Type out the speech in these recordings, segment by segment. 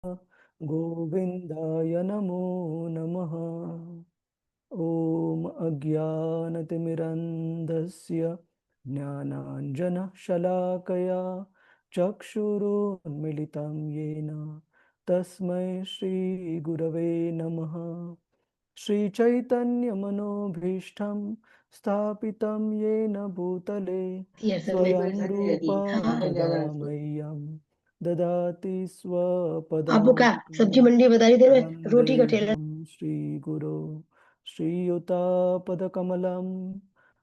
गोविन्दाय नमो नमः। ॐ अज्ञानतिमिरन्धस्य ज्ञानाञ्जनशलाकया चक्षुरुन्मिलितं येन तस्मै श्रीगुरवे नमः। श्रीचैतन्यमनोभीष्टं स्थापितं येन भूतले स्वयं रूपा कदा मह्यं ददाति आपको क्या सब्जी स्वपदान्तिकम्। मंडी बता रही थी मैं, रोटी का ठेला। वन्देऽहं श्रीगुरो श्रीयुतापदकमलं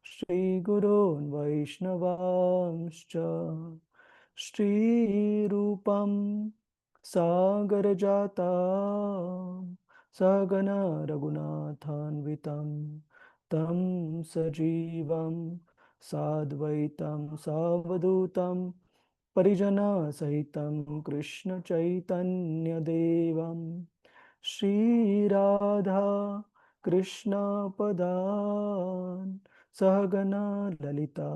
श्रीगुरोन् वैष्णवांश्च श्रीरूपं सागरजातं सहगना रघुनाथान्वितं तं सजीवं साद्वैतं सावधूतं परिजनसहितं कृष्णचैतन्यदेवं श्रीराधा कृष्णपदान् सहगना ललिता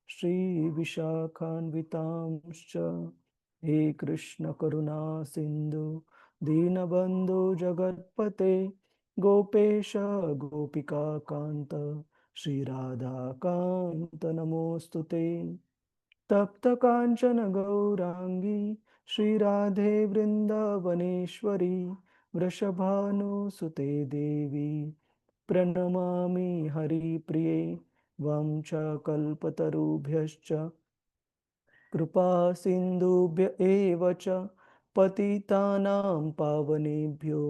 श्रीविशाखान्वितांश्च। हे कृष्ण करुणा सिन्धु दीनबन्धु जगत्पते गोपेश गोपिका कान्त श्रीराधा कान्त नमोऽस्तुते। तप्त कांचन गौरांगी श्रीराधे वृंदावनेश्वरी वृषभानुसुते देवी प्रणमामि हरिप्रिये। वं च कल्पतरुभ्यश्च कृपा सिन्धुभ्य एव च पतितानां पावनेभ्यो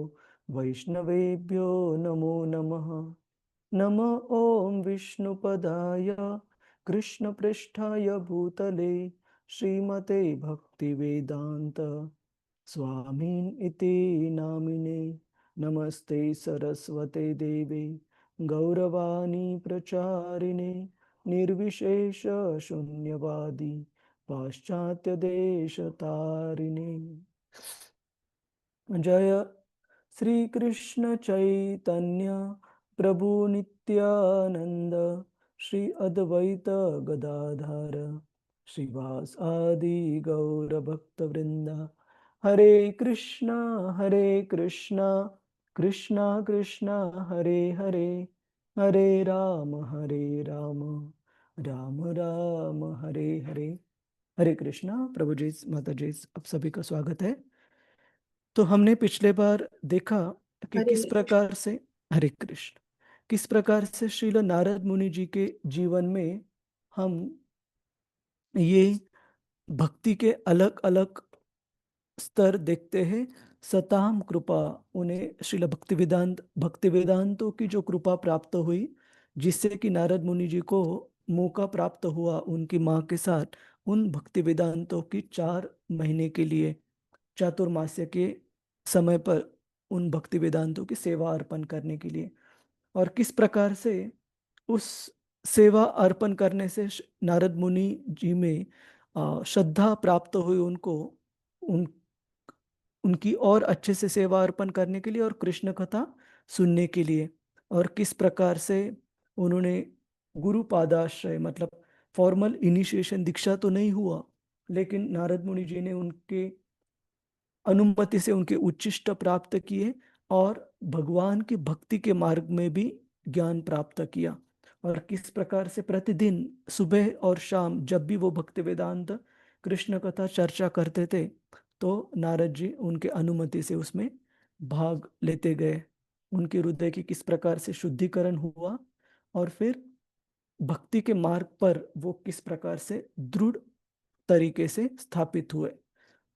वैष्णवेभ्यो नमो नमः। नमः ॐ विष्णुपदाय कृष्णपृष्ठाय भूतले श्रीमते भक्तिवेदान्त स्वामिन् इति नामिने। नमस्ते सरस्वते देवे गौरवाणी प्रचारिणे निर्विशेष शून्यवादी पाश्चात्य देश तारिणे। जय श्री कृष्ण चैतन्य प्रभु नित्यानंद श्री अद्वैत गदाधर श्रीवास आदि गौर भक्त वृंदा। हरे कृष्णा कृष्णा कृष्णा हरे हरे, हरे राम राम राम हरे हरे। हरे कृष्णा। प्रभु जी माता जी आप सभी का स्वागत है। तो हमने पिछले बार देखा कि हरे किस प्रकार से, हरे कृष्ण, किस प्रकार से श्रील नारद मुनि जी के जीवन में हम ये भक्ति के अलग अलग स्तर देखते हैं। सताम कृपा, उन्हें श्रील भक्ति वेदांतों की जो कृपा प्राप्त हुई, जिससे कि नारद मुनि जी को मौका प्राप्त हुआ उनकी माँ के साथ उन भक्ति वेदांतों की 4 महीने के लिए चातुर्मास्य के समय पर उन भक्ति वेदांतों की सेवा अर्पण करने के लिए। और किस प्रकार से उस सेवा अर्पण करने से नारद मुनि जी में श्रद्धा प्राप्त हुई उनको, उन उनकी और अच्छे से सेवा अर्पण करने के लिए और कृष्ण कथा सुनने के लिए। और किस प्रकार से उन्होंने गुरु पादाश्रय, मतलब फॉर्मल इनिशिएशन दीक्षा तो नहीं हुआ, लेकिन नारद मुनि जी ने उनके अनुमति से उनके उच्चिष्ट प्राप्त किए और भगवान की भक्ति के मार्ग में भी ज्ञान प्राप्त किया। और किस प्रकार से प्रतिदिन सुबह और शाम जब भी वो भक्ति वेदांत कृष्ण कथा चर्चा करते थे, तो नारद जी उनके अनुमति से उसमें भाग लेते गए। उनके हृदय की किस प्रकार से शुद्धिकरण हुआ और फिर भक्ति के मार्ग पर वो किस प्रकार से दृढ़ तरीके से स्थापित हुए।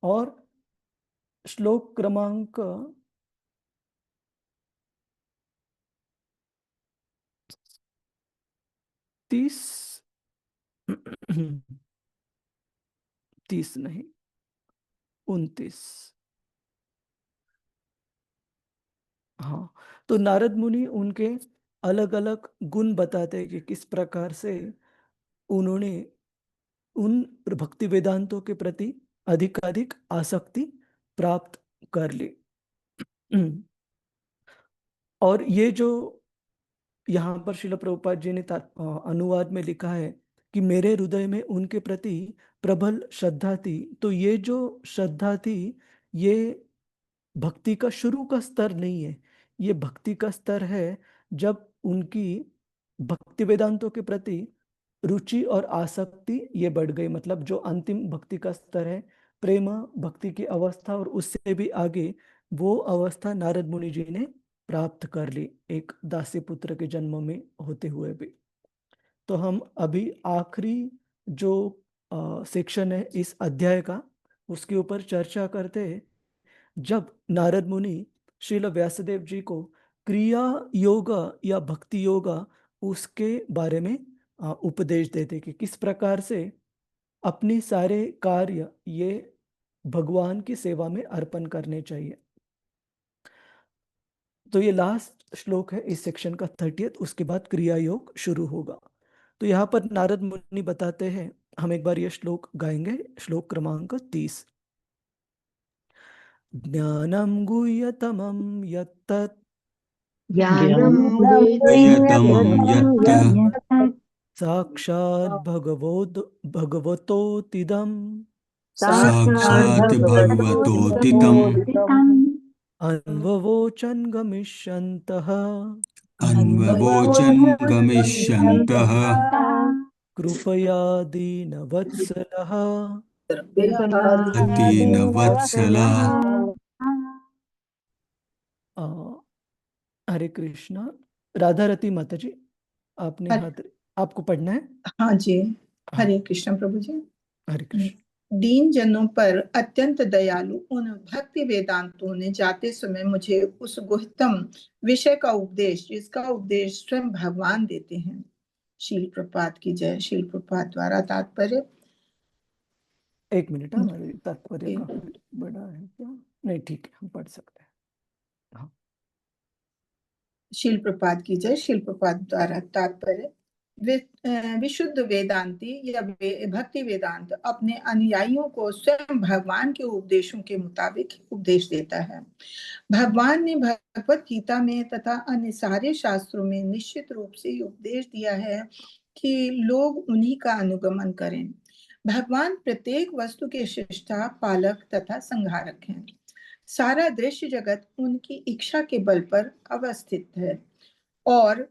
और श्लोक क्रमांक 30, 30 नहीं, 29। हाँ, तो नारद मुनि उनके अलग अलग गुण बताते हैं कि किस प्रकार से उन्होंने उन भक्ति वेदांतों के प्रति अधिकाधिक आसक्ति प्राप्त कर ली। और ये जो यहाँ पर शिल प्रभुपाद जी ने अनुवाद में लिखा है कि मेरे हृदय में उनके प्रति प्रबल श्रद्धा थी। तो ये जो श्रद्धा थी, ये भक्ति का शुरू का स्तर नहीं है, ये भक्ति का स्तर है जब उनकी भक्ति वेदांतों के प्रति रुचि और आसक्ति ये बढ़ गई। मतलब जो अंतिम भक्ति का स्तर है, प्रेम भक्ति की अवस्था, और उससे भी आगे वो अवस्था नारद मुनि जी ने प्राप्त कर ली, एक दासी पुत्र के जन्म में होते हुए भी। तो हम अभी आखिरी जो सेक्शन है इस अध्याय का, उसके ऊपर चर्चा करते हैं। जब नारद मुनि श्रील व्यासदेव जी को क्रिया योग या भक्ति योग उसके बारे में उपदेश देते कि किस प्रकार से अपने सारे कार्य ये भगवान की सेवा में अर्पण करने चाहिए। तो ये लास्ट श्लोक है इस सेक्शन का 30th, उसके बाद क्रिया योग शुरू होगा। तो यहाँ पर नारद मुनि बताते हैं, हम एक बार ये श्लोक गाएंगे, श्लोक क्रमांक 30। ज्ञानं गुह्यतमं यत्तत् ज्ञानं गुह्यतमं यत् साक्षात् भगवतोतिदं साक्षात् भगवतोदितम् अन्ववोचन् गमिष्यन्तः अन्ववोचन् गमिष्यन्तः कृपया दीनवत्सलः दीनवत्सलः। हरे कृष्णा। राधा रती माता जी, आपने आपको पढ़ना है। हाँ जी, हाँ। हरे कृष्ण प्रभु जी। हरे कृष्ण। दीन जनों पर अत्यंत दयालु उन भक्ति वेदांतों ने जाते समय मुझे उस गुह्यतम विषय का उपदेश, जिसका उपदेश स्वयं भगवान देते हैं। शील प्रपात की जय। शील प्रपात द्वारा तात्पर्य, एक मिनट, हमारे तात्पर्य काफी बड़ा है क्या? नहीं, ठीक है, हम पढ़ सकते हैं। हाँ। शील प्रपात की जय। शील प्रपात द्वारा तात्पर्य, विशुद्ध वेदांती या भक्ति वेदांत अपने अनुयायियों को स्वयं भगवान के उपदेशों के मुताबिक उपदेश देता है। भगवान ने भगवत गीता में तथा अन्य सारे शास्त्रों में निश्चित रूप से उपदेश दिया है कि लोग उन्हीं का अनुगमन करें। भगवान प्रत्येक वस्तु के सृष्टा, पालक तथा संहारक हैं। सारा दृश्य जगत उनकी इच्छा के बल पर अवस्थित है, और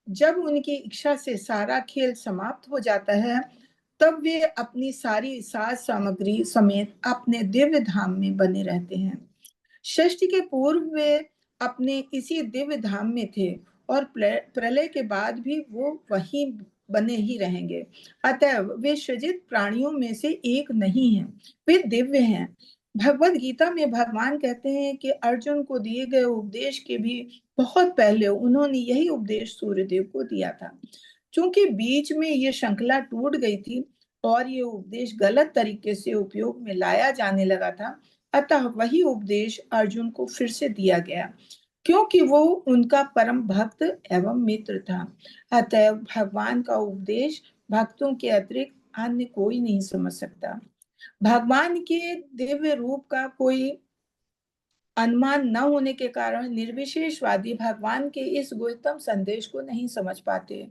जब उनकी इच्छा से सारा खेल समाप्त हो जाता है, तब वे अपनी सारी साज सामग्री समेत अपने दिव्य धाम में बने रहते हैं। सृष्टि के पूर्व वे अपने इसी दिव्य धाम में थे, और प्रलय के बाद भी वो वहीं बने ही रहेंगे। अतएव वे सृजित प्राणियों में से एक नहीं हैं, वे दिव्य हैं। भगवत गीता में भगवान कहते हैं कि अर्जुन को दिए गए उपदेश के भी बहुत पहले उन्होंने यही उपदेश सूर्यदेव को दिया था। क्योंकि बीच में ये श्रृंखला टूट गई थी और ये उपदेश गलत तरीके से उपयोग में लाया जाने लगा था, अतः वही उपदेश अर्जुन को फिर से दिया गया, क्योंकि वो उनका परम भक्त एवं मित्र था। अतः भगवान का उपदेश भक्तों के अतिरिक्त अन्य कोई नहीं समझ सकता। भगवान के दिव्य रूप का कोई अनुमान न होने के कारण निर्विशेषवादी भगवान के इस गुह्यतम संदेश को नहीं समझ पाते।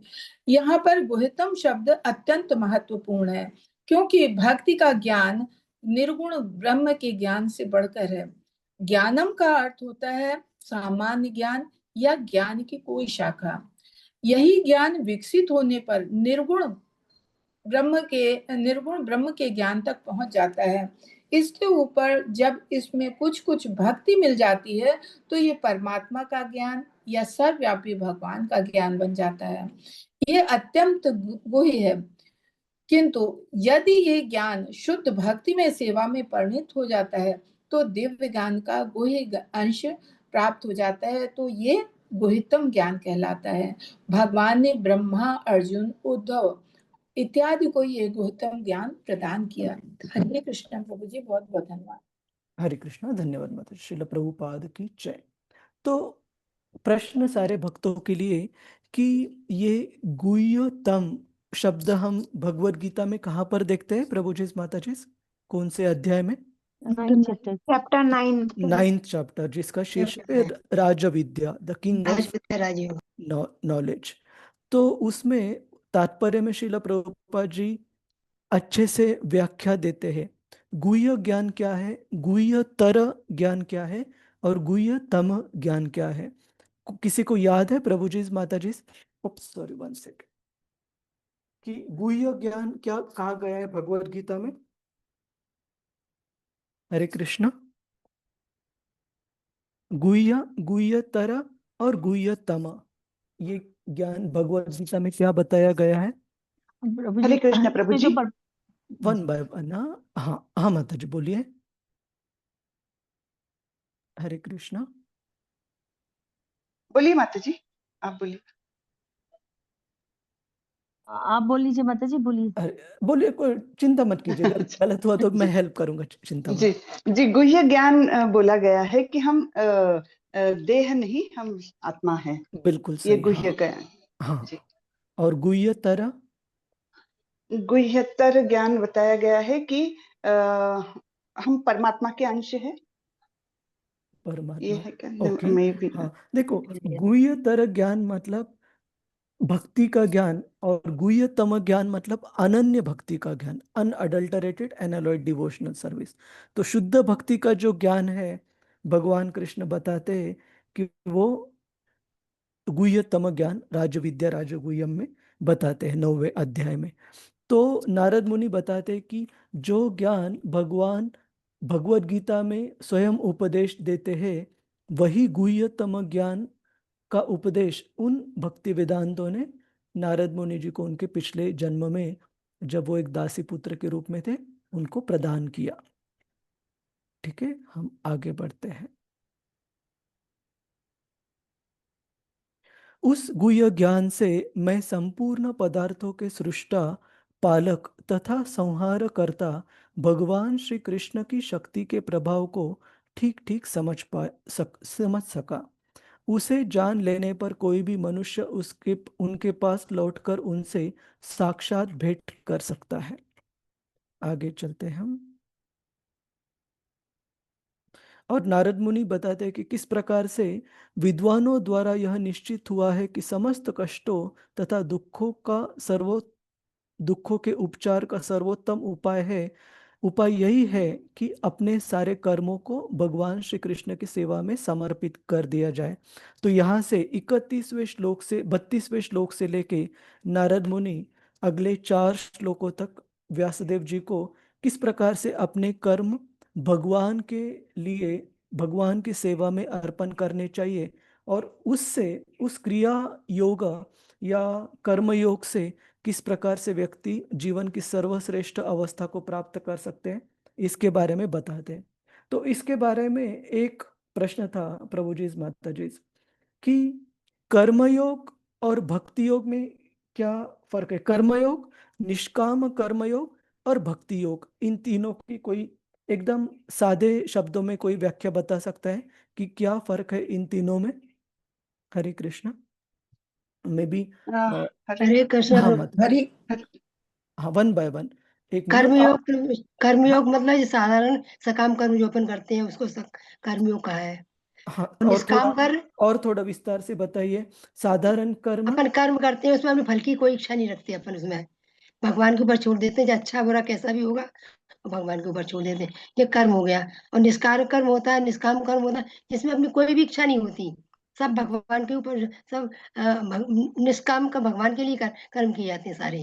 यहाँ पर गुह्यतम शब्द अत्यंत महत्वपूर्ण है, क्योंकि भक्ति का ज्ञान निर्गुण ब्रह्म के ज्ञान से बढ़कर है। ज्ञानम का अर्थ होता है सामान्य ज्ञान या ज्ञान की कोई शाखा। यही ज्ञान विकसित होने पर निर्गुण ब्रह्म के ज्ञान तक पहुंच जाता है। इसके ऊपर जब इसमें कुछ कुछ भक्ति मिल जाती है, तो ये परमात्मा का ज्ञान या सर्वव्यापी भगवान का ज्ञान बन जाता है। ये अत्यंत गुह्य है, किंतु यदि ये ज्ञान शुद्ध भक्ति में सेवा में परिणत हो जाता है, तो दिव्य ज्ञान का गुह्य अंश प्राप्त हो जाता है, तो ये गुह्यतम ज्ञान कहलाता है। भगवान ने ब्रह्मा, अर्जुन, उद्धव इत्यादि को ये गुह्यतम ज्ञान प्रदान किया। हरे कृष्ण प्रभु जी, बहुत बहुत धन्यवाद। हरे कृष्णा, धन्यवाद माता। श्रील प्रभुपाद की जय। तो प्रश्न सारे भक्तों के लिए कि ये गुह्यतम शब्द हम भगवत गीता में कहाँ पर देखते हैं प्रभु जी, माता जी? कौन से अध्याय में? चैप्टर 9, 9th चैप्टर, जिसका शीर्षक है राजविद्या, द किंग ऑफ नॉलेज। तो उसमें तात्पर्य में श्रील प्रभुपाद जी अच्छे से व्याख्या देते हैं। गुह्य ज्ञान क्या है, गुह्यतर ज्ञान क्या है और गुह्यतम ज्ञान क्या है? किसी को याद है प्रभु जी, माता जी? Sorry, one second. कि गुह्य ज्ञान क्या कहा गया है भगवत गीता में? हरे कृष्ण। गुह्य, गुह्यतर और गुह्यतम, ये ज्ञान भगवत गीता में क्या बताया गया है? प्रभु हरे जी, कृष्ण प्रभु जो जी। One by one. हाँ हाँ माता जी बोलिए। हरे कृष्ण। बोलिए माता जी, आप बोलिए। आप बोल लीजिए माता जी, बोलिए। बोलिए, कोई चिंता मत कीजिएगा, अच्छा, गलत हुआ तो मैं जी हेल्प करूंगा, चिंता जी मत। जी। गुह्य ज्ञान बोला गया है कि हम देह नहीं, हम आत्मा है, बिल्कुल ये सही, गुह्य हाँ ज्ञान। हाँ। जी। और गुह्यतर? गुह्यतर ज्ञान बताया गया है कि हम परमात्मा के अंश है, ये परमात्मा। है क्या? ओके। मैं भी हाँ देखो, गुह्यतर ज्ञान मतलब भक्ति का ज्ञान, और गुह्यतम ज्ञान मतलब अनन्य भक्ति का ज्ञान, अनअडल्टरेटेड एनालॉयड डिवोशनल सर्विस। तो शुद्ध भक्ति का जो ज्ञान है, भगवान कृष्ण बताते हैं कि वो गुह्यतम ज्ञान राजविद्या राजगुह्यम में बताते हैं, 9वें अध्याय में। तो नारद मुनि बताते हैं कि जो ज्ञान भगवान भगवत गीता में स्वयं उपदेश देते हैं, वही गुह्यतम ज्ञान का उपदेश उन भक्ति वेदांतों ने नारद मुनि जी को उनके पिछले जन्म में, जब वो एक दासी पुत्र के रूप में थे, उनको प्रदान किया। ठीक है, हम आगे बढ़ते हैं। उस गुह्य ज्ञान से मैं संपूर्ण पदार्थों के सृष्टा, पालक तथा संहार करता भगवान श्री कृष्ण की शक्ति के प्रभाव को ठीक ठीक समझ सका। उसे जान लेने पर कोई भी मनुष्य उसके उनके पास लौटकर उनसे साक्षात भेंट कर सकता है। आगे चलते हैं हम। और नारद मुनि बताते हैं कि किस प्रकार से विद्वानों द्वारा यह निश्चित हुआ है कि समस्त कष्टों तथा दुखों के उपचार का सर्वोत्तम उपाय यही है कि अपने सारे कर्मों को भगवान श्री कृष्ण की सेवा में समर्पित कर दिया जाए। तो यहाँ से 32वें श्लोक से लेके नारद मुनि अगले 4 श्लोकों तक व्यासदेव जी को किस प्रकार से अपने कर्म भगवान के लिए, भगवान की सेवा में अर्पण करने चाहिए, और उससे, उस क्रिया योग या कर्म योग से किस प्रकार से व्यक्ति जीवन की सर्वश्रेष्ठ अवस्था को प्राप्त कर सकते हैं, इसके बारे में बताते हैं। तो इसके बारे में एक प्रश्न था प्रभु जी, माता जी, कि कर्मयोग और भक्ति योग में क्या फर्क है? कर्मयोग, निष्काम कर्मयोग और भक्ति योग, इन तीनों की कोई एकदम सादे शब्दों में कोई व्याख्या बता सकता है कि क्या फर्क है इन तीनों में? हरे कृष्ण। मे बी हरे हरे कृष्ण हाँ प्रभु। माता, हरि हाँ वन बाय वन, एक मिनट। कर्मयोग, हाँ, कर्मयोग मतलब ये साधारण सकाम कर्म जो अपन करते हैं उसको कर्मयोग कहा है। हाँ, और निष्काम कर्म, और थोड़ा विस्तार से बताइए। साधारण कर्म। अपन कर्म करते हैं उसमें अपनी फल की कोई इच्छा नहीं रखते अपन, उसमें भगवान के ऊपर छोड़ देते हैं, जो अच्छा बुरा कैसा भी होगा भगवान के ऊपर छोड़ देते हैं, ये कर्म हो गया। और निष्कार कर्म होता है, निष्काम कर्म होता है जिसमें अपनी कोई भी इच्छा नहीं होती, सब भगवान के ऊपर, सब निष्काम का भगवान के लिए कर्म किए जाते हैं सारे,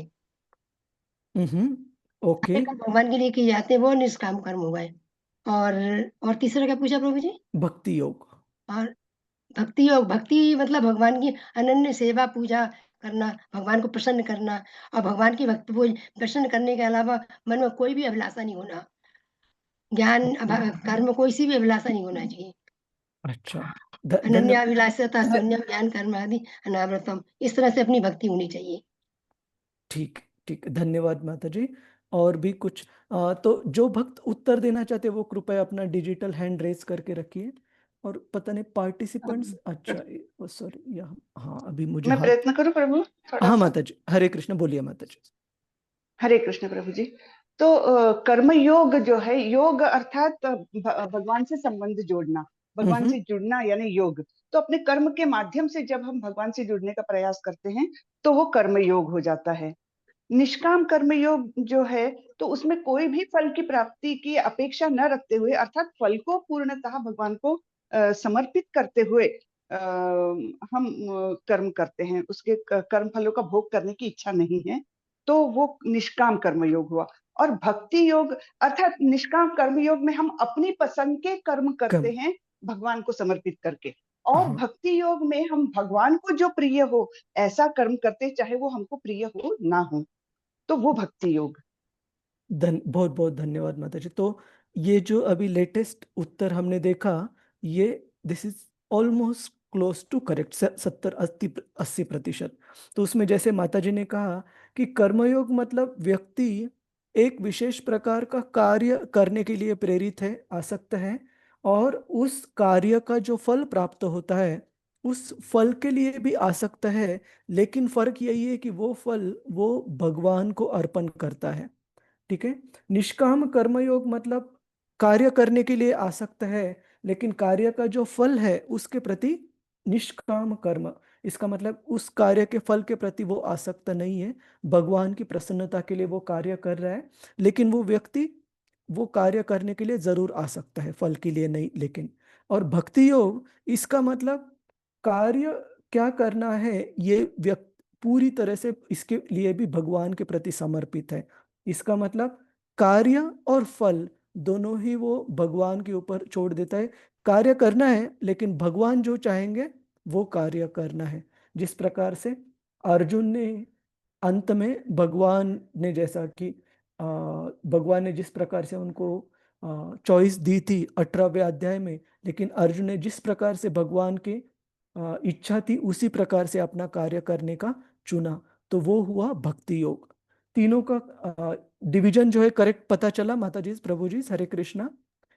ओके। सारे कर्म भगवान के लिए किए जाते हैं, वो निष्काम कर्म हो गए। और और तीसरा क्या पूछा प्रभु जी? भक्ति योग। और भक्ति योग, भक्ति मतलब भगवान की अनन्य सेवा पूजा करना, भगवान को प्रसन्न करना, और भगवान की भक्ति प्रसन्न करने के अलावा मन में कोई भी अभिलाषा नहीं होना, ज्ञान कर्म में कोई सी भी अभिलाषा नहीं होना चाहिए। अच्छा, अनन्य धन्यवाद। अभिलाषा शून्य ज्ञान कर्म आदि अनावृतम, इस तरह से अपनी भक्ति होनी चाहिए। ठीक, ठीक, धन्यवाद माता जी। और भी कुछ तो जो भक्त उत्तर देना चाहते हैं वो कृपया अपना डिजिटल हैंड रेज करके रखिए। और पता नहीं पार्टिसिपेंट्स, अच्छा सॉरी, हाँ अभी मुझे मैं हाथ। प्रयत्न करूं प्रभु थोड़ा हाँ सा। माता जी, हरे कृष्ण, बोलिए माता जी। हरे कृष्ण प्रभु जी। तो कर्म योग जो है, योग अर्थात भगवान से संबंध जोड़ना, भगवान हम्म से जुड़ना यानी योग। तो अपने कर्म के माध्यम से जब हम भगवान से जुड़ने का प्रयास करते हैं तो वो कर्म योग हो जाता है। निष्काम कर्मयोग जो है तो उसमें कोई भी फल की प्राप्ति की अपेक्षा न रखते हुए, अर्थात फल को पूर्णतः भगवान को समर्पित करते हुए हम कर्म करते हैं, उसके कर्म फलों का भोग करने की इच्छा नहीं है, तो वो निष्काम कर्मयोग हुआ। और भक्ति योग अर्थात निष्काम कर्मयोग में हम अपनी पसंद के कर्म करते कम हैं भगवान को समर्पित करके, और हाँ भक्ति योग में हम भगवान को जो प्रिय हो ऐसा कर्म करते, चाहे वो हमको प्रिय हो ना हो, तो वो भक्ति योग। बहुत बहुत धन्यवाद माता जी। तो ये जो अभी लेटेस्ट उत्तर हमने देखा, ये this is almost close to correct, 70-80% तो उसमें जैसे माता जी ने कहा कि कर्मयोग मतलब व्यक्ति एक विशेष प्रकार का कार्य करने के लिए प्रेरित है, आसक्त है, और उस कार्य का जो फल प्राप्त होता है उस फल के लिए भी आसक्त है, लेकिन फर्क यही है कि वो फल वो भगवान को अर्पण करता है। ठीक है। निष्काम कर्मयोग मतलब कार्य करने के लिए आसक्त है, लेकिन कार्य का जो फल है उसके प्रति निष्काम कर्म, इसका मतलब उस कार्य के फल के प्रति वो आसक्त नहीं है, भगवान की प्रसन्नता के लिए वो कार्य कर रहा है, लेकिन वो व्यक्ति वो कार्य करने के लिए जरूर आसक्त है, फल के लिए नहीं लेकिन। और भक्ति योग, इसका मतलब कार्य क्या करना है ये व्यक्ति पूरी तरह से इसके लिए भी भगवान के प्रति समर्पित है। इसका मतलब कार्य और फल दोनों ही वो भगवान के ऊपर छोड़ देता है। कार्य करना है लेकिन भगवान जो चाहेंगे वो कार्य करना है। जिस प्रकार से अर्जुन ने अंत में भगवान ने जैसा कि भगवान ने जिस प्रकार से उनको चॉइस दी थी 18वें अध्याय में, लेकिन अर्जुन ने जिस प्रकार से भगवान की इच्छा थी उसी प्रकार से अपना कार्य करने का चुना, तो वो हुआ भक्ति योग। तीनों का डिवीजन जो है करेक्ट पता चला माता जी, प्रभु जी, हरे कृष्णा।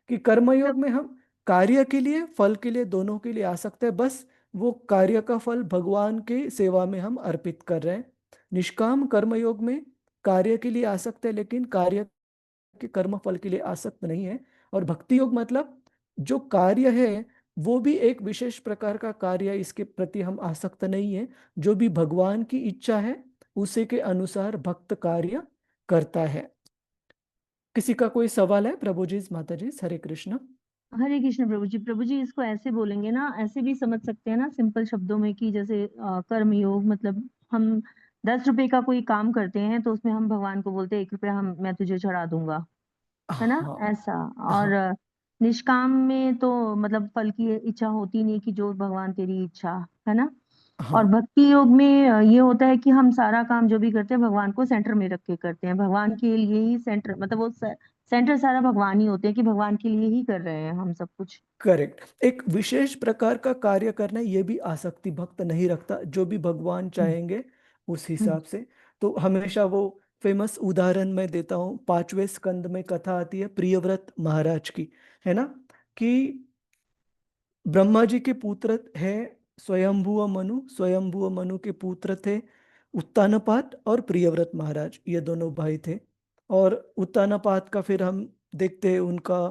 कि कर्मयोग में हम कार्य के लिए फल के लिए दोनों के लिए आ सकते हैं, बस वो कार्य का फल भगवान के सेवा में हम अर्पित कर रहे हैं। निष्काम कर्मयोग में कार्य के लिए आ सकते हैं लेकिन कार्य के कर्म फल के लिए आसक्त नहीं है। और भक्ति योग मतलब जो कार्य है वो भी एक विशेष प्रकार का कार्य है, इसके प्रति हम आसक्त नहीं है, जो भी भगवान की इच्छा है उसे के अनुसार भक्त कार्य करता है। किसी का कोई सवाल है प्रभु जी, माता जी, हरे कृष्ण। हरे कृष्ण प्रभु जी। प्रभु जी इसको ऐसे बोलेंगे ना, ऐसे भी समझ सकते हैं ना सिंपल शब्दों में, कि जैसे कर्म योग मतलब हम 10 रुपए का कोई काम करते हैं तो उसमें हम भगवान को बोलते हैं 1 रुपया मैं तुझे चढ़ा दूंगा, है ना, हाँ ऐसा। और हाँ निष्काम में तो मतलब फल की इच्छा होती नहीं, कि जो भगवान तेरी इच्छा, है ना। हाँ और भक्ति योग में ये होता है कि हम सारा काम जो भी करते हैं भगवान को सेंटर में रख के करते हैं, भगवान के लिए ही सेंटर, मतलब वो सेंटर सारा भगवान ही होते हैं, कि भगवान के लिए ही कर रहे हैं हम सब कुछ। करेक्ट। एक विशेष प्रकार का कार्य करना ये भी आसक्ति भक्त नहीं रखता, जो भी भगवान चाहेंगे उस हम्म। हिसाब से। तो हमेशा वो फेमस उदाहरण मैं देता हूँ, 5वें स्कंद में कथा आती है प्रियव्रत महाराज की, है ना, कि ब्रह्मा जी के पुत्र है स्वयंभुव मनु, स्वयंभुव मनु के पुत्र थे उत्तानपाद और प्रियव्रत महाराज, ये दोनों भाई थे। और उत्तानपाद का फिर हम देखते हैं उनका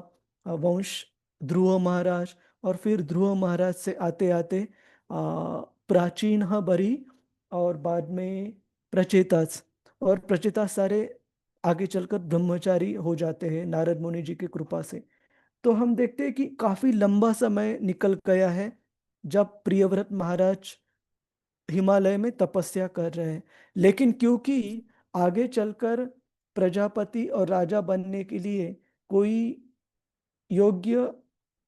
वंश ध्रुव महाराज, और फिर ध्रुव महाराज से आते आते प्राचीन बरी, और बाद में प्रचेतास, और प्रचेतास सारे आगे चलकर ब्रह्मचारी हो जाते हैं नारद मुनि जी की कृपा से। तो हम देखते हैं कि काफी लंबा समय निकल गया है जब प्रियव्रत महाराज हिमालय में तपस्या कर रहे हैं, लेकिन क्योंकि आगे चलकर प्रजापति और राजा बनने के लिए कोई योग्य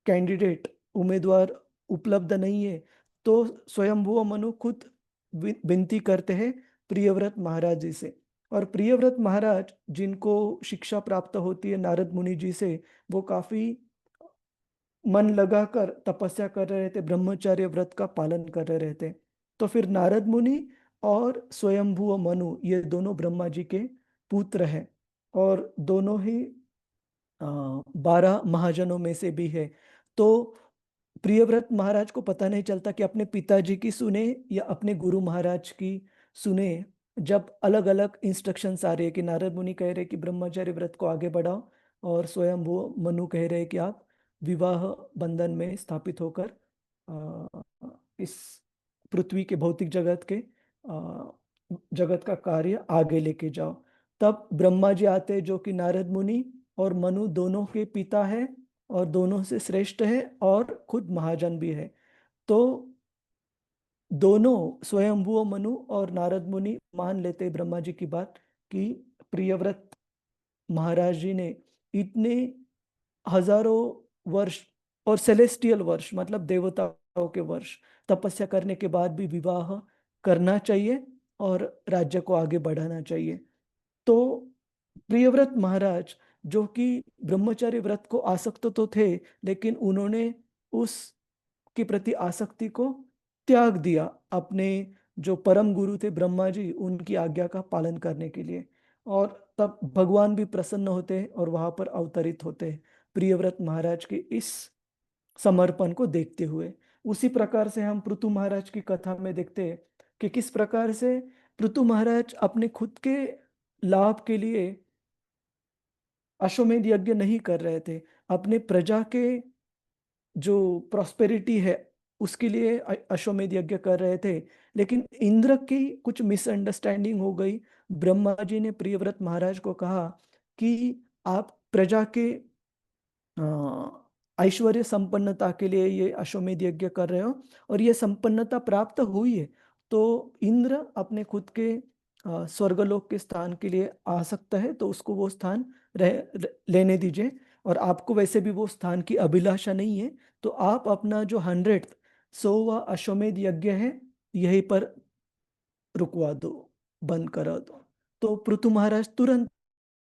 कैंडिडेट उम्मीदवार उपलब्ध नहीं है, तो स्वयंभुव मनु खुद विनती करते हैं प्रियव्रत महाराज जी से। और प्रियव्रत महाराज जिनको शिक्षा प्राप्त होती है नारद मुनि जी से, वो काफी मन लगाकर तपस्या कर रहे थे, ब्रह्मचर्य व्रत का पालन कर रहे थे। तो फिर नारद मुनि और स्वयंभुव मनु ये दोनों ब्रह्मा जी के पुत्र हैं, और दोनों ही 12 महाजनों में से भी है। तो प्रियव्रत महाराज को पता नहीं चलता कि अपने पिताजी की सुने या अपने गुरु महाराज की सुने, जब अलग अलग इंस्ट्रक्शंस आ रही है कि नारद मुनि कह रहे हैं कि ब्रह्मचर्य व्रत को आगे बढ़ाओ, और स्वयं वो मनु कह रहे हैं कि आप विवाह बंधन में स्थापित होकर इस पृथ्वी के भौतिक जगत के जगत का कार्य आगे लेके जाओ। तब ब्रह्मा जी आते जो कि नारद मुनि और मनु दोनों के पिता है और दोनों से श्रेष्ठ है और खुद महाजन भी है। तो दोनों स्वयंभुव मनु और नारद मुनि मान लेते ब्रह्मा जी की बात कि प्रियव्रत महाराज जी ने इतने हजारों वर्ष और सेलेस्टियल वर्ष मतलब देवताओं के वर्ष तपस्या करने के बाद भी विवाह करना चाहिए और राज्य को आगे बढ़ाना चाहिए। तो प्रियव्रत महाराज जो कि ब्रह्मचारी व्रत को आसक्त तो थे, लेकिन उन्होंने उस के प्रति आसक्ति को त्याग दिया अपने जो परम गुरु थे ब्रह्मा जी उनकी आज्ञा का पालन करने के लिए। और तब भगवान भी प्रसन्न होते हैं और वहां पर अवतरित होते हैं प्रियव्रत महाराज के इस समर्पण को देखते हुए। उसी प्रकार से हम पृथु महाराज की कथा में देखते हैं कि किस प्रकार से पृथु महाराज अपने खुद के लाभ के लिए अश्वमेध यज्ञ नहीं कर रहे थे, अपने प्रजा के जो प्रॉस्पेरिटी है उसके लिए अश्वमेध यज्ञ कर रहे थे। लेकिन इंद्र की कुछ मिसअंडरस्टैंडिंग हो गई। ब्रह्मा जी ने प्रियव्रत महाराज को कहा कि आप प्रजा के ऐश्वर्य संपन्नता के लिए ये अश्वमेध यज्ञ कर रहे हो और ये संपन्नता प्राप्त हुई है, तो इंद्र अपने खुद के स्वर्गलोक के स्थान के लिए आ सकता है, तो उसको वो स्थान लेने दीजिए। और आपको वैसे भी वो स्थान की अभिलाषा नहीं है, तो आप अपना जो 100वां अश्वमेध यज्ञ है यहीं पर रुकवा दो, बंद करा दो। तो पृथु महाराज तुरंत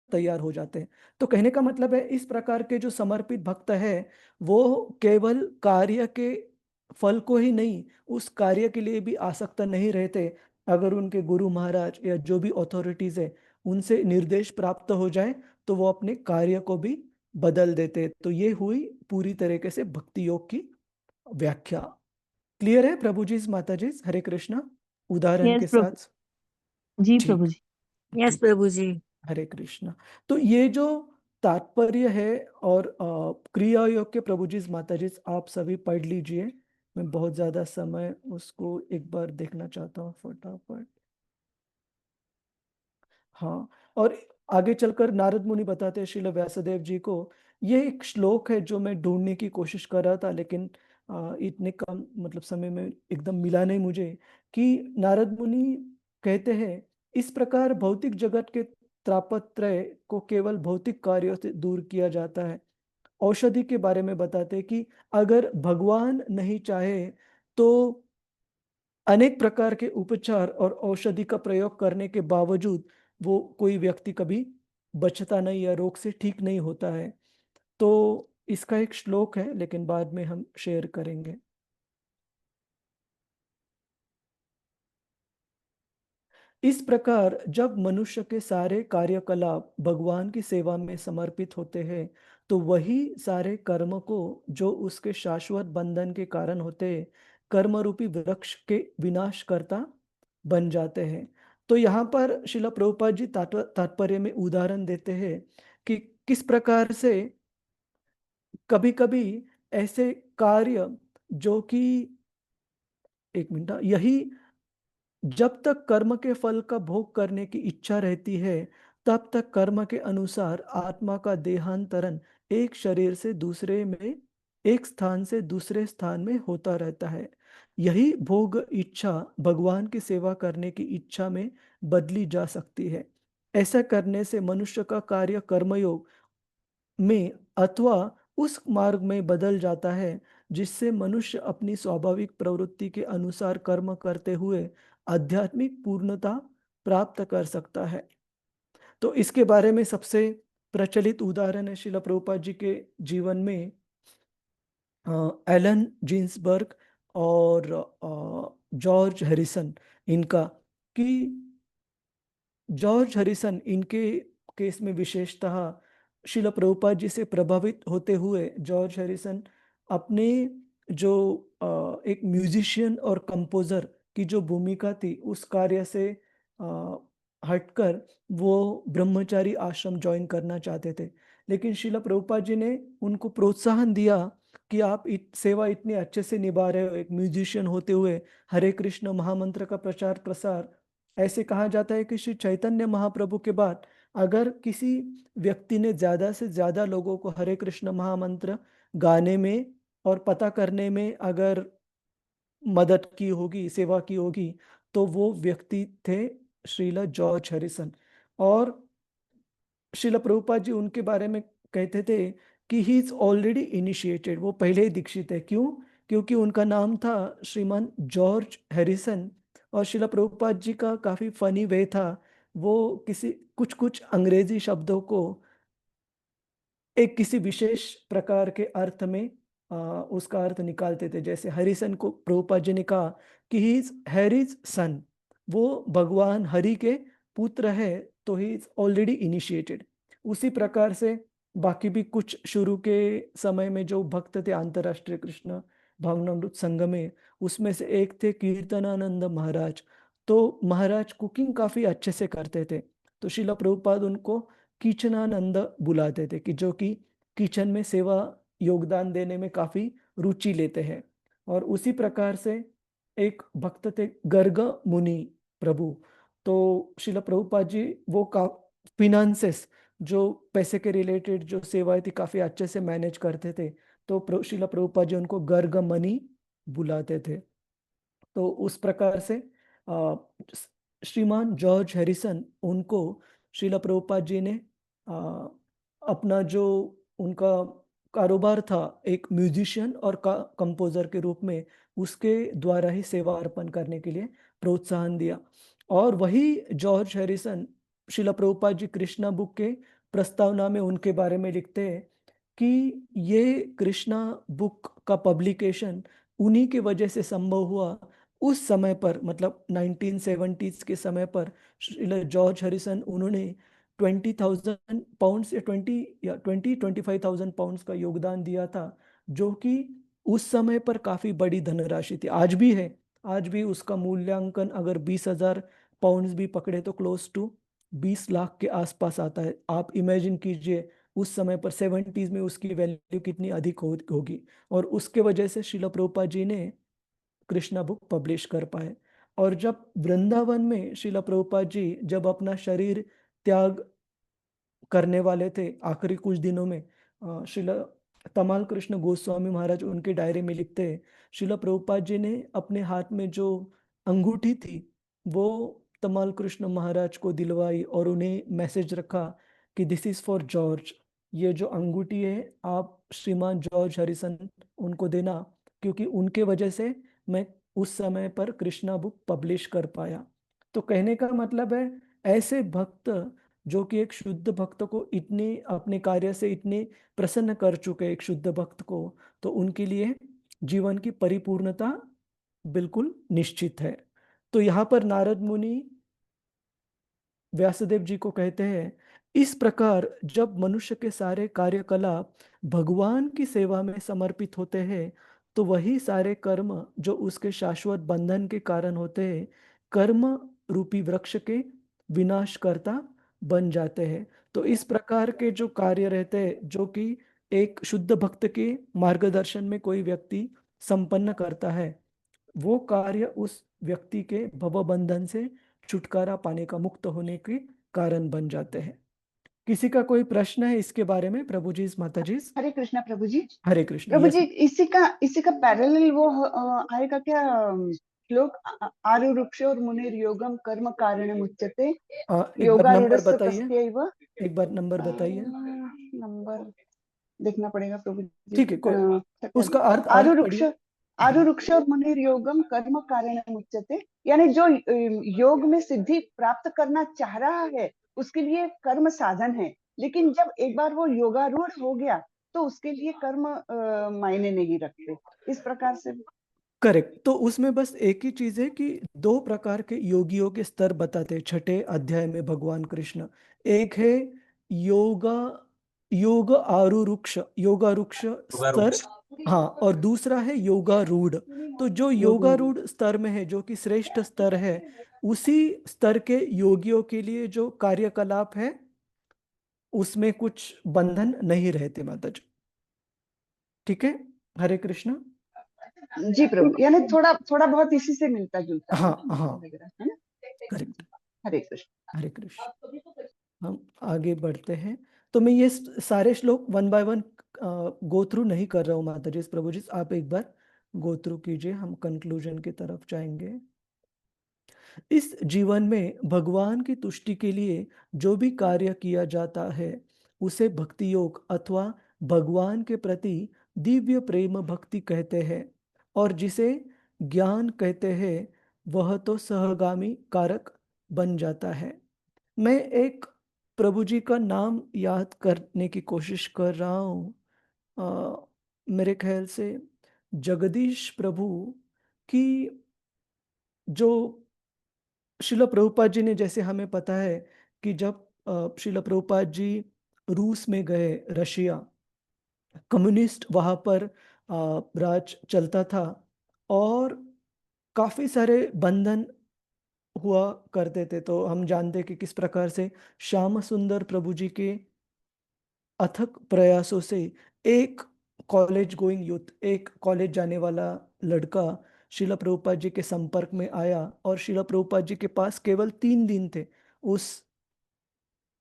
तैयार हो जाते हैं। तो कहने का मतलब है इस प्रकार के जो समर्पित भक्त है वो केवल कार्य के फल को ही नहीं, उस कार्य के लिए भी आसक्त नहीं रहते। अगर उनके गुरु महाराज या जो भी अथॉरिटीज है उनसे निर्देश प्राप्त हो जाए तो वो अपने कार्य को भी बदल देते। तो ये हुई पूरी तरीके से भक्ति योग की व्याख्या। क्लियर है प्रभु जी, माता जी? हरे कृष्णा। उदाहरण के यस प्रभु साथ। जी। ठीक प्रभु जी। यस ठीक। प्रभु जी। हरे कृष्णा। तो ये जो तात्पर्य है और क्रिया योग के प्रभु जी माता जी आप सभी पढ़ लीजिए। मैं बहुत ज्यादा समय उसको एक बार देखना चाहता हूँ फटाफट। हाँ, और आगे चलकर नारद मुनि बताते हैं श्रील व्यासदेव जी को। ये एक श्लोक है जो मैं ढूंढने की कोशिश कर रहा था, लेकिन इतने कम मतलब समय में एकदम मिला नहीं मुझे। कि नारद मुनि कहते हैं इस प्रकार भौतिक जगत के त्रापत्रय को केवल भौतिक कार्यों से दूर किया जाता है। औषधि के बारे में बताते हैं कि अगर भगवान नहीं चाहे तो अनेक प्रकार के उपचार और औषधि का प्रयोग करने के बावजूद वो कोई व्यक्ति कभी बचता नहीं या रोग से ठीक नहीं होता है। तो इसका एक श्लोक है, लेकिन बाद में हम शेयर करेंगे। इस प्रकार जब मनुष्य के सारे कार्यकलाप भगवान की सेवा में समर्पित होते हैं तो वही सारे कर्म को जो उसके शाश्वत बंधन के कारण होते हैं कर्म रूपी वृक्ष के विनाशकर्ता बन जाते हैं। तो यहाँ पर श्रील प्रभुपाद जी तात्पर्य में उदाहरण देते हैं कि किस प्रकार से कभी कभी ऐसे कार्य जो कि एक मिनट, यही जब तक कर्म के फल का भोग करने की इच्छा रहती है तब तक कर्म के अनुसार आत्मा का देहांतरण एक शरीर से दूसरे में, एक स्थान से दूसरे स्थान में होता रहता है। यही भोग इच्छा भगवान की सेवा करने की इच्छा में बदली जा सकती है। ऐसा करने से मनुष्य का कार्य कर्मयोग में अथवा उस मार्ग में बदल जाता है जिससे मनुष्य अपनी स्वाभाविक प्रवृत्ति के अनुसार कर्म करते हुए आध्यात्मिक पूर्णता प्राप्त कर सकता है। तो इसके बारे में सबसे प्रचलित उदाहरण है श्रील प्रभुपाद जी के जीवन में एलन जिन्सबर्ग और जॉर्ज हैरिसन इनका। कि जॉर्ज हैरिसन इनके केस में विशेषतः श्रील प्रभुपाद जी से प्रभावित होते हुए जॉर्ज हैरिसन अपने जो एक म्यूजिशियन और कंपोजर की जो भूमिका थी उस कार्य से हटकर वो ब्रह्मचारी आश्रम ज्वाइन करना चाहते थे। लेकिन श्रील प्रभुपाद जी ने उनको प्रोत्साहन दिया कि आप सेवा इतने अच्छे से निभा रहे हो, एक म्यूजिशियन होते हुए हरे कृष्ण महामंत्र का प्रचार प्रसार ऐसे कहा जाता है कि श्री चैतन्य महाप्रभु के बाद अगर किसी व्यक्ति ने ज्यादा से ज्यादा लोगों को हरे कृष्ण महामंत्र गाने में और पता करने में अगर मदद की होगी, सेवा की होगी, तो वो व्यक्ति थे श्रीला जॉर्ज हैरिसन। और श्रीला प्रभुपाद जी उनके बारे में कहते थे कि ही इज ऑलरेडी इनिशिएटेड, वो पहले ही दीक्षित है। क्यों? क्योंकि उनका नाम था श्रीमान जॉर्ज हैरिसन। और श्रीला प्रभुपाद जी का काफी फनी वे था, वो किसी कुछ कुछ अंग्रेजी शब्दों को एक किसी विशेष प्रकार के अर्थ में उसका अर्थ निकालते थे। जैसे हरिसन को प्रभुपाद जी ने कहा कि ही इज हैरीज सन, वो भगवान हरि के पुत्र है, तो ही इज ऑलरेडी इनिशिएटेड। उसी प्रकार से बाकी भी कुछ शुरू के समय में जो भक्त थे अंतर्राष्ट्रीय कृष्ण भावनामृत संघ में, उसमें से एक थे कीर्तनानंद महाराज। तो महाराज कुकिंग काफी अच्छे से करते थे, तो श्रीला प्रभुपाद उनको किचनानंद बुलाते थे, कि जो कि किचन में सेवा योगदान देने में काफी रुचि लेते हैं। और उसी प्रकार से एक भक्त थे गर्ग मुनि प्रभु। तो श्रीला प्रभुपाद जी वो का फिनांसेस, जो पैसे के रिलेटेड जो सेवाएं थी, काफी अच्छे से मैनेज करते थे। तो श्रीला प्रभुपाद जी उनको गर्ग मणि बुलाते थे। तो उस प्रकार से आ, श्रीमान जॉर्ज हैरिसन उनको श्रीला प्रभुपाद जी ने अपना जो उनका कारोबार था एक म्यूजिशियन और कंपोजर के रूप में, उसके द्वारा ही सेवा अर्पण करने के लिए प्रोत्साहन दिया। और वही George Harrison Srila Prabhupada ji Krishna book के प्रस्तावना में उनके बारे में लिखते हैं कि ये कृष्णा बुक का पब्लिकेशन उन्हीं के वजह से संभव हुआ। उस समय पर मतलब 1970s के समय पर श्रीला जॉर्ज हैरिसन उन्होंने 20,000 पाउंड्स या 25,000 पाउंड्स का योगदान दिया था, जो कि उस समय पर काफी बड़ी धनराशि थी। आज भी है, आज भी उसका मूल्यांकन अगर 20,000 पाउंड्स भी पकड़े तो क्लोज टू 20 लाख के आसपास आता है। आप इमेजिन कीजिए उस समय पर 70s में उसकी वैल्यू कितनी अधिक होगी। और उसके वजह से श्रीला प्रभुपाद जी ने कृष्णा बुक पब्लिश कर पाए। और जब वृंदावन में श्रीला प्रभुपाद जी जब अपना शरीर त्याग करने वाले थे आखिरी कुछ दिनों में, श्रीला तमाल कृष्ण गोस्वामी महाराज उनके डायरी में लिखते हैं, श्रीला प्रभुपाद जी ने अपने हाथ में जो अंगूठी थी वो तमाल कृष्ण महाराज को दिलवाई और उन्हें मैसेज रखा कि दिस इज फॉर जॉर्ज, ये जो अंगूठी है आप श्रीमान जॉर्ज हैरिसन उनको देना, क्योंकि उनके वजह से मैं उस समय पर कृष्णा बुक पब्लिश कर पाया। तो कहने का मतलब है ऐसे भक्त जो कि एक शुद्ध भक्त को इतने अपने कार्य से इतने प्रसन्न कर चुके एक शुद्ध भक्त को, तो उनके लिए जीवन की परिपूर्णता बिल्कुल निश्चित है। तो यहाँ पर नारद मुनि व्यासदेव जी को कहते हैं, इस प्रकार जब मनुष्य के सारे कार्यकलाप भगवान की सेवा में समर्पित होते हैं, तो वही सारे कर्म जो उसके शाश्वत बंधन के कारण होते हैं, कर्म रूपी वृक्ष के विनाशकर्ता बन जाते हैं। तो इस प्रकार के जो कार्य रहते हैं, जो कि एक शुद्ध भक्त के मार्गदर्शन में कोई व्यक्ति संपन्न करता है, वो कार्य उस व्यक्ति के भवबंधन से छुटकारा पाने का, मुक्त होने के कारण बन जाते हैं। किसी का कोई प्रश्न है इसके बारे में? प्रभु जी, माता जी। हरे कृष्णा प्रभु जी। हरे कृष्ण। प्रभु यस। जी, इसी का पैरेलल वो आएगा क्या श्लोक? आरुरुक्ष और मुनिर योगम कर्म कारण मुच्यते एक बार योगा नंबर रूढ़स्य बताइए, कस्यैव। एक बार नंबर बताइए। नंबर देखना पड़ेगा प्रभु जी। ठीक है, कोई उसका अर्थ आरुरुक्ष पढ़िए। आरुरुक्ष और मुनिर योगम कर्म कारण मुच्यते, यानी जो योग में सिद्धि प्राप्त करना चाह रहा है उसके लिए कर्म साधन है, लेकिन जब एक बार वो योगारूढ़ हो गया तो उसके लिए कर्म मायने नहीं रखते, इस प्रकार से। करेक्ट। तो उसमें बस एक ही चीज है कि दो प्रकार के योगियों के स्तर बताते हैं छठे अध्याय में भगवान कृष्ण। एक है योगा योग आरुरुक्ष, योगारुक्ष स्तर, हाँ, और दूसरा है योगारूढ़। तो जो योगारूढ़ स्तर में है, जो कि श्रेष्ठ स्तर है, उसी स्तर के योगियों के लिए जो कार्यकलाप है उसमें कुछ बंधन नहीं रहते माता जी। ठीक है, हरे कृष्ण। जी प्रभु, यानी थोड़ा थोड़ा बहुत इसी से मिलता जुलता है हाँ हाँ, है ना? करेक्ट। हरे कृष्ण। हरे कृष्ण। हम आगे बढ़ते हैं। तो मैं ये सारे श्लोक one by one go through नहीं कर रहा हूँ माता जी। प्रभु जी आप एक बार गो थ्रू कीजिए, हम कंक्लूजन की तरफ जाएंगे। इस जीवन में भगवान की तुष्टि के लिए जो भी कार्य किया जाता है उसे भक्ति योग अथवा भगवान के प्रति दिव्य प्रेम भक्ति कहते हैं, और जिसे ज्ञान कहते हैं वह तो सहगामी कारक बन जाता है। मैं एक प्रभु जी का नाम याद करने की कोशिश कर रहा हूँ। मेरे ख्याल से जगदीश प्रभु की जो शिला प्रभुपाद जी ने, जैसे हमें पता है कि जब शिला प्रभुपाद जी रूस में गए, रशिया कम्युनिस्ट वहाँ पर राज चलता था और काफ़ी सारे बंधन हुआ करते थे। तो हम जानते हैं कि किस प्रकार से श्याम सुंदर प्रभु जी के अथक प्रयासों से एक कॉलेज गोइंग यूथ, एक कॉलेज जाने वाला लड़का शिला प्रभुपाद जी के संपर्क में आया और शिला प्रभुपाद जी के पास केवल 3 दिन थे। उस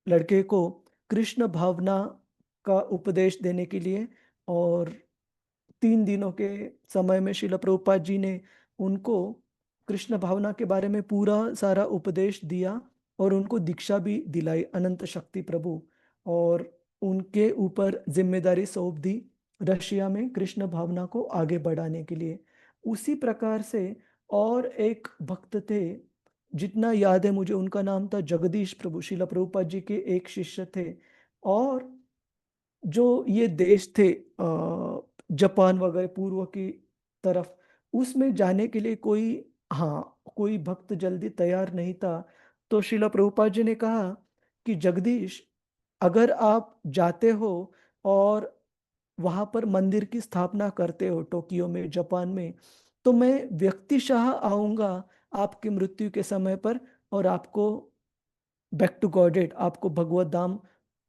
लड़के को कृष्ण भावना का उपदेश देने के लिए, और 3 दिनों के समय में शिला प्रभुपाद जी ने उनको कृष्ण भावना के बारे में पूरा सारा उपदेश दिया और उनको दीक्षा भी दिलाई, अनंत शक्ति प्रभु, और उनके ऊपर जिम्मेदारी सौंप दी रशिया में कृष्ण भावना को आगे बढ़ाने के लिए। उसी प्रकार से और एक भक्त थे, जितना याद है मुझे उनका नाम था जगदीश प्रभु, शिला प्रभुपाद जी के एक शिष्य थे। और जो ये देश थे जापान वगैरह पूर्व की तरफ, उसमें जाने के लिए कोई भक्त जल्दी तैयार नहीं था। तो शिला प्रभुपाद जी ने कहा कि जगदीश, अगर आप जाते हो और वहाँ पर मंदिर की स्थापना करते हो टोक्यो में, जापान में, तो मैं व्यक्तिशः आऊँगा आपकी मृत्यु के समय पर और आपको बैक टू गॉडेड, आपको भगवत धाम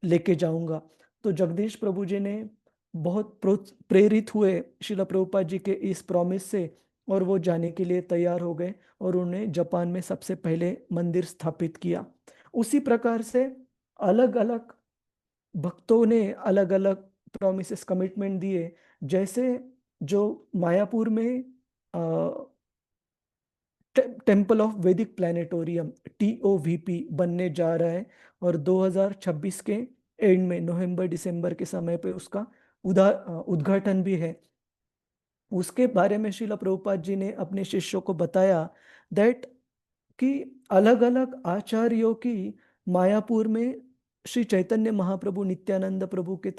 लेके जाऊंगा। तो जगदीश प्रभु जी ने बहुत प्रेरित हुए शिला प्रभुपाद जी के इस प्रॉमिस से, और वो जाने के लिए तैयार हो गए और उन्हें जापान में सबसे पहले मंदिर स्थापित किया। उसी प्रकार से अलग अलग भक्तों ने अलग अलग प्रॉमिसेस, कमिटमेंट दिए। जैसे जो मायापुर में टेम्पल ऑफ वैदिक प्लानिटोरियम TOVP बनने जा रहा है, और 2026 के एंड में नवंबर दिसंबर के समय पे उसका उद्घाटन भी है। उसके बारे में श्रीला प्रभुपाद जी ने अपने शिष्यों को बताया दैट कि अलग अलग आचार्यों की मायापुर में श्री चैतन्य महाप्रभु नित्यानंद प्रभु के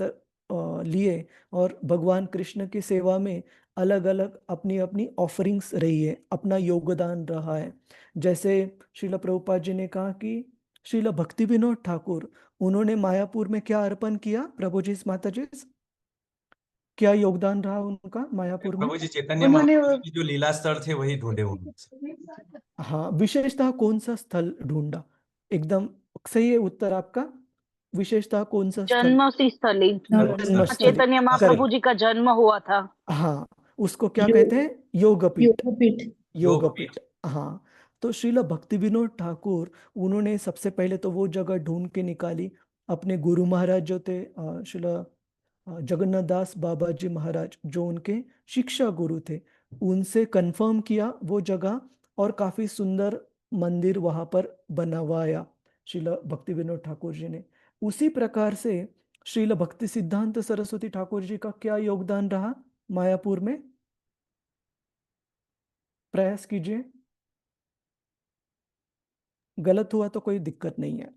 लिए और भगवान कृष्ण की सेवा में अलग अलग अपनी अपनी ऑफरिंग्स रही है, अपना योगदान रहा है। जैसे श्रीला प्रभुपाद जी ने कहा कि श्रीला भक्ति विनोद ठाकुर, उन्होंने मायापुर में क्या अर्पण किया प्रभु जी, माता जी, क्या योगदान रहा उनका मायापुर में? प्रभु जी चैतन्य उन्होंने महाप्रभु की जो लीला स्थल थे वही ढूंढे उन्होंने। हाँ, विशेषतः कौन सा स्थल ढूंढा? एकदम सही है उत्तर आपका। विशेषतः कौन सा स्थल? जन्म स्थली, जन्मस्थली, चैतन्य महाप्रभु जी का जन्म हुआ था। हाँ, उसको क्या योग कहते हैं? योगपीठ। योगपीठ। योगपीठ, हाँ। तो श्रीला भक्ति विनोद ठाकुर, उन्होंने सबसे पहले तो वो जगह ढूंढ के निकाली। अपने गुरु महाराज जो थे श्रीला जगन्नाथ दास बाबा जी महाराज, जो उनके शिक्षा गुरु थे, उनसे कंफर्म किया वो जगह, और काफी सुंदर मंदिर वहां पर बनवाया श्रीला भक्ति विनोद ठाकुर जी ने। उसी प्रकार से श्रीला भक्ति सिद्धांत सरस्वती ठाकुर जी का क्या योगदान रहा मायापुर में? प्रयास कीजिए, गलत हुआ तो कोई दिक्कत नहीं है।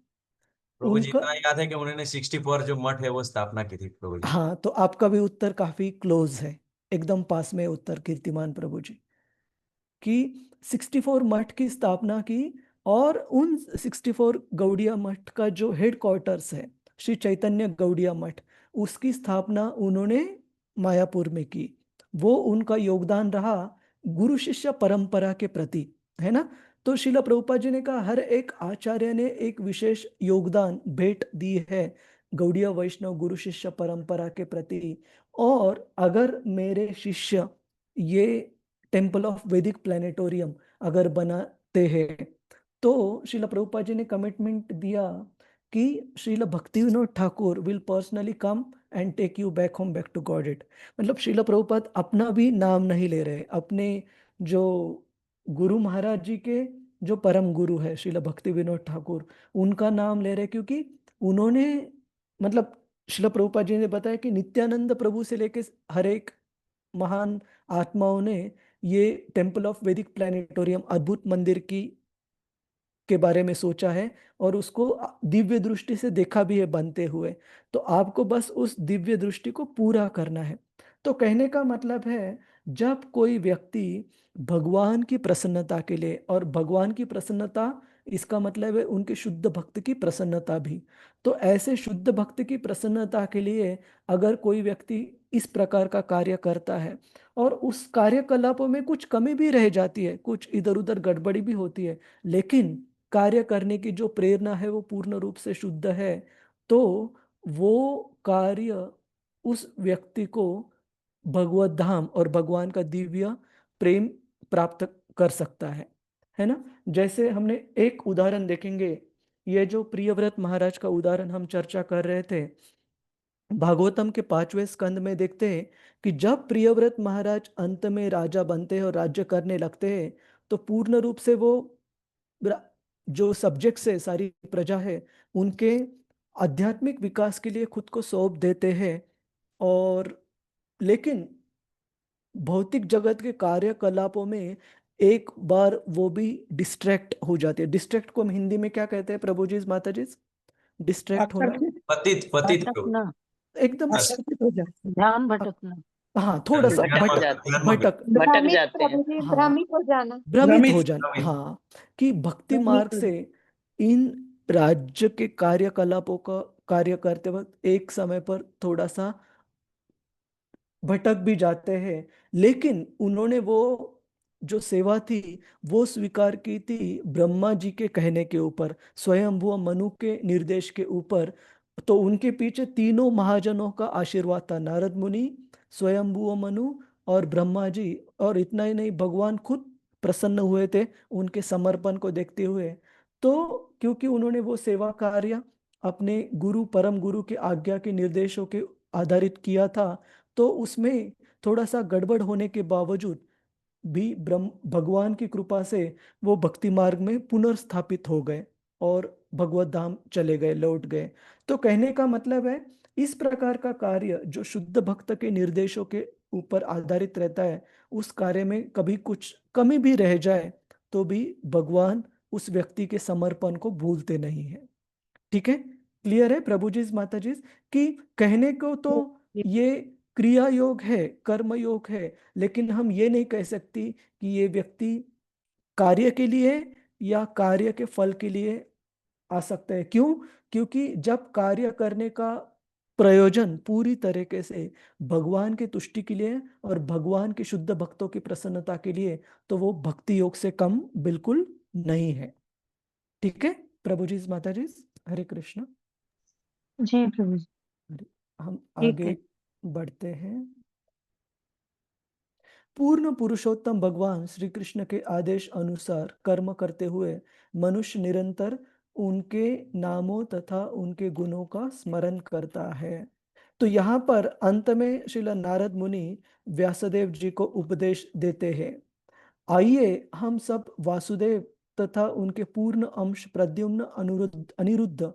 प्रभु जी उनका, इतना याद है कि उन्होंने 64 जो मठ है वो स्थापना की थी प्रभु जी। हाँ, तो आपका भी उत्तर काफी क्लोज है, एकदम पास में उत्तर कीर्तिमान प्रभु जी की 64 मठ की स्थापना की। और उन 64 गौड़िया मठ का जो हेडक्वार्टर्स है श्री चैतन्य गौड़िया मठ, उसकी स्थापना उन्होंने मायापुर में की। वो उनका योगदान रहा गुरु शिष्य परंपरा के प्रति, है ना। तो शिला प्रभुपाद जी ने कहा हर एक आचार्य ने एक विशेष योगदान भेंट दी है गौड़िया वैष्णव गुरु शिष्य परंपरा के प्रति। और अगर मेरे शिष्य ये टेम्पल ऑफ वैदिक प्लानिटोरियम अगर बनाते हैं तो श्रील प्रभुपाद जी ने कमिटमेंट दिया कि Srila Bhakti Vinod Thakur will personally come and take you back home back to God. मतलब श्रील प्रभुपाद अपना भी नाम नहीं ले रहे, अपने जो गुरु महाराज जी के जो परम गुरु है श्रील भक्ति विनोद ठाकुर, उनका नाम ले रहे, क्योंकि उन्होंने मतलब श्रील प्रभुपाद जी ने बताया कि नित्यानंद प्रभु से लेके हर एक महान आत्माओं ने ये टेम्पल ऑफ वैदिक प्लानिटोरियम अद्भुत मंदिर की के बारे में सोचा है और उसको दिव्य दृष्टि से देखा भी है बनते हुए। तो आपको बस उस दिव्य दृष्टि को पूरा करना है। तो कहने का मतलब है, जब कोई व्यक्ति भगवान की प्रसन्नता के लिए, और भगवान की प्रसन्नता इसका मतलब है उनके शुद्ध भक्त की प्रसन्नता भी, तो ऐसे शुद्ध भक्त की प्रसन्नता के लिए अगर कोई व्यक्ति इस प्रकार का कार्य करता है और उस कार्यकलापों में कुछ कमी भी रह जाती है, कुछ इधर उधर गड़बड़ी भी होती है, लेकिन कार्य करने की जो प्रेरणा है वो पूर्ण रूप से शुद्ध है, तो वो कार्य उस व्यक्ति को भगवत धाम और भगवान का दिव्य प्रेम प्राप्त कर सकता है ना। जैसे हमने एक उदाहरण देखेंगे, ये जो प्रियव्रत महाराज का उदाहरण हम चर्चा कर रहे थे, भागवतम के 5वें स्कंद में देखते हैं कि जब प्रियव्रत महाराज अंत में राजा बनते हैं और राज्य करने लगते हैं, तो पूर्ण रूप से वो जो सब्जेक्ट्स है, सारी प्रजा है, उनके आध्यात्मिक विकास के लिए खुद को सौंप देते हैं। और लेकिन भौतिक जगत के कार्यकलापों में एक बार वो भी डिस्ट्रैक्ट हो जाते हैं। डिस्ट्रैक्ट को हम हिंदी में क्या कहते हैं प्रभु जी, माता जी? डिस्ट्रैक्ट होना, पतित पतित प्रभु। भटकना, एकदम आकर्षित हो जाए। ध्यान भटकना, हाँ, थोड़ा सा ध्यान भटक भटक जाते हैं, भटक भटक जाते हैं। हाँ, भ्रमित हो जाना। भ्रमित हो जाना। भ्रमित। हाँ, कि भक्ति भ्रमित मार्ग हो से इन राज्य के कार्यकलापों का कार्य करते वक्त एक समय पर थोड़ा सा भटक भी जाते हैं, लेकिन उन्होंने वो जो सेवा थी वो स्वीकार की थी ब्रह्मा जी के कहने के ऊपर, स्वयंभुव मनु के निर्देश के ऊपर। तो उनके पीछे तीनों महाजनों का आशीर्वाद था, नारद मुनि, स्वयंभुव मनु और ब्रह्मा जी। और इतना ही नहीं, भगवान खुद प्रसन्न हुए थे उनके समर्पण को देखते हुए। तो क्योंकि उन्होंने वो सेवा कार्य अपने गुरु परम गुरु के आज्ञा के निर्देशों के आधारित किया था, तो उसमें थोड़ा सा गड़बड़ होने के बावजूद भी ब्रह्म भगवान की कृपा से वो भक्ति मार्ग में पुनर्स्थापित हो गए और भगवत धाम चले गए, लौट गए। तो कहने का मतलब है, इस प्रकार का कार्य जो शुद्ध भक्त के निर्देशों के ऊपर आधारित रहता है, उस कार्य में कभी कुछ कमी भी रह जाए तो भी भगवान उस व्यक्ति के समर्पण को भूलते नहीं है। ठीक है, क्लियर है प्रभु जी, माता जी? कि कहने को तो ये क्रिया योग है, कर्म योग है, लेकिन हम ये नहीं कह सकती कि ये व्यक्ति कार्य के लिए या कार्य के फल के लिए आ सकता है। क्यों? क्योंकि जब कार्य करने का प्रयोजन पूरी तरीके से भगवान की तुष्टि के लिए और भगवान के शुद्ध भक्तों की प्रसन्नता के लिए, तो वो भक्ति योग से कम बिल्कुल नहीं है। ठीक है प्रभु जी, माता जी? हरे कृष्ण। जी प्रभु जी। हम ठीक आगे है। बढ़ते हैं। पूर्ण पुरुषोत्तम भगवान श्री कृष्ण के आदेश अनुसार कर्म करते हुए मनुष्य निरंतर उनके नामों तथा उनके गुणों का स्मरण करता है। तो यहाँ पर अंत में श्रील नारद मुनि व्यासदेव जी को उपदेश देते हैं, आइए हम सब वासुदेव तथा उनके पूर्ण अंश प्रद्युम्न, अनिरुद्ध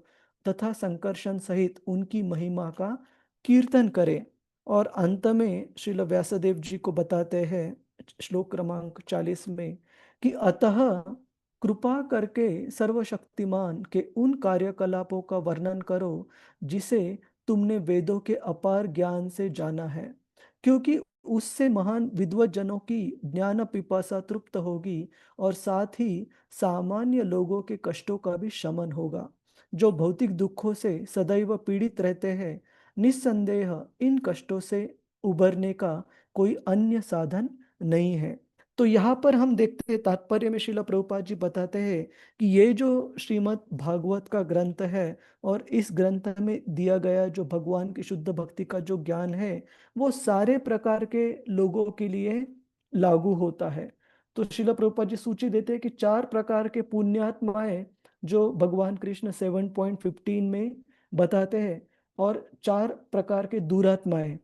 तथा संकर्षण सहित उनकी महिमा का कीर्तन करें। और अंत में श्रील व्यासदेव जी को बताते हैं श्लोक क्रमांक 40 में कि अतः कृपा करके सर्वशक्तिमान के उन कार्यकलापों का वर्णन करो जिसे तुमने वेदों के अपार ज्ञान से जाना है, क्योंकि उससे महान विद्वत जनों की ज्ञान पिपासा तृप्त होगी और साथ ही सामान्य लोगों के कष्टों का भी शमन होगा। जो भौतिक दुखों से सदैव पीड़ित रहते हैं, निस्संदेह इन कष्टों से उबरने का कोई अन्य साधन नहीं है। तो यहाँ पर हम देखते हैं, तात्पर्य में श्रील प्रभुपाद जी बताते हैं कि ये जो श्रीमद् भागवत का ग्रंथ है और इस ग्रंथ में दिया गया जो भगवान की शुद्ध भक्ति का जो ज्ञान है, वो सारे प्रकार के लोगों के लिए लागू होता है। तो श्रील प्रभुपाद जी सूची देते हैं कि 4 प्रकार के पुण्यात्माएं जो भगवान कृष्ण 7.15 में बताते हैं, और 4 प्रकार के दुरात्माएं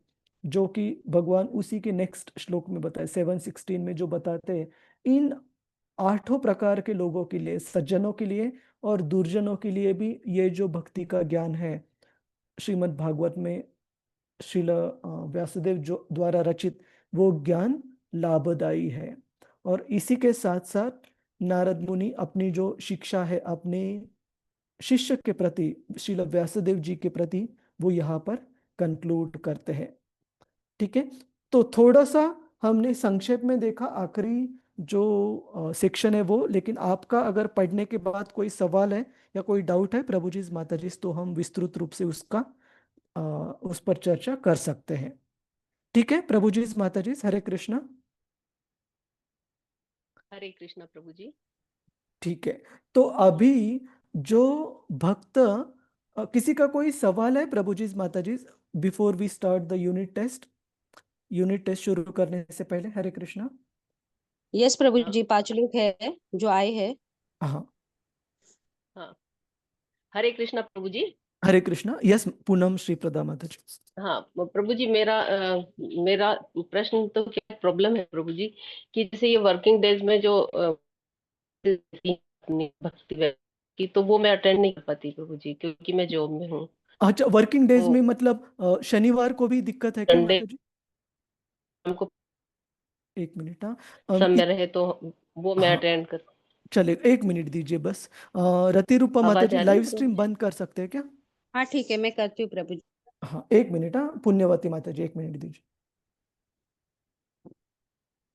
जो कि भगवान उसी के नेक्स्ट श्लोक में बताए 7.16 में जो बताते हैं। इन 8 प्रकार के लोगों के लिए, सज्जनों के लिए और दुर्जनों के लिए भी ये जो भक्ति का ज्ञान है श्रीमद् भागवत में श्रील व्यासदेव जो द्वारा रचित, वो ज्ञान लाभदायी है। और इसी के साथ साथ नारद मुनि अपनी जो शिक्षा है अपने शिष्य के प्रति, श्रील व्यासदेव जी के प्रति, वो यहाँ पर कंक्लूड करते हैं। ठीक है, तो थोड़ा सा हमने संक्षेप में देखा आखिरी जो सेक्शन है वो, लेकिन आपका अगर पढ़ने के बाद कोई सवाल है या कोई डाउट है प्रभु जी माता जी, तो हम विस्तृत रूप से उसका उस पर चर्चा कर सकते हैं। ठीक है प्रभु जी माता जी, हरे कृष्णा। हरे कृष्णा प्रभु जी। ठीक है, तो अभी जो भक्त किसी का कोई सवाल है प्रभु जी माता जी, before we start the unit test शुरू करने से पहले? हरे कृष्णा। यस प्रभु जी, 5 लोग हैं जो आए हैं। हाँ हाँ, हरे कृष्णा प्रभु जी। हरे कृष्णा। यस पूनम श्री प्रदा माता जी। हाँ प्रभु जी, मेरा प्रश्न तो क्या प्रॉब्लम है प्रभु जी, कि जैसे ये वर्किंग डेज में जो भक्ति की, तो वो मैं अटेंड नहीं कर पाती प्रभु जी, क्योंकि मैं जॉब में हूँ। अच्छा, वर्किंग डेज तो में मतलब शनिवार को भी दिक्कत है क्या संडे माता जी? हमको एक मिनट। समय रहे तो वो मैं हाँ अटेंड कर। चले, 1 मिनट दीजिए बस। रति रूपा माता आवाज जी आ रही है लाइव प्रभु स्ट्रीम जी? बंद कर सकते हैं क्या? हाँ ठीक है, मैं करती हूँ प्रभु जी। हाँ 1 मिनट। हाँ पुण्यवती माता जी 1 मिनट दीजिए।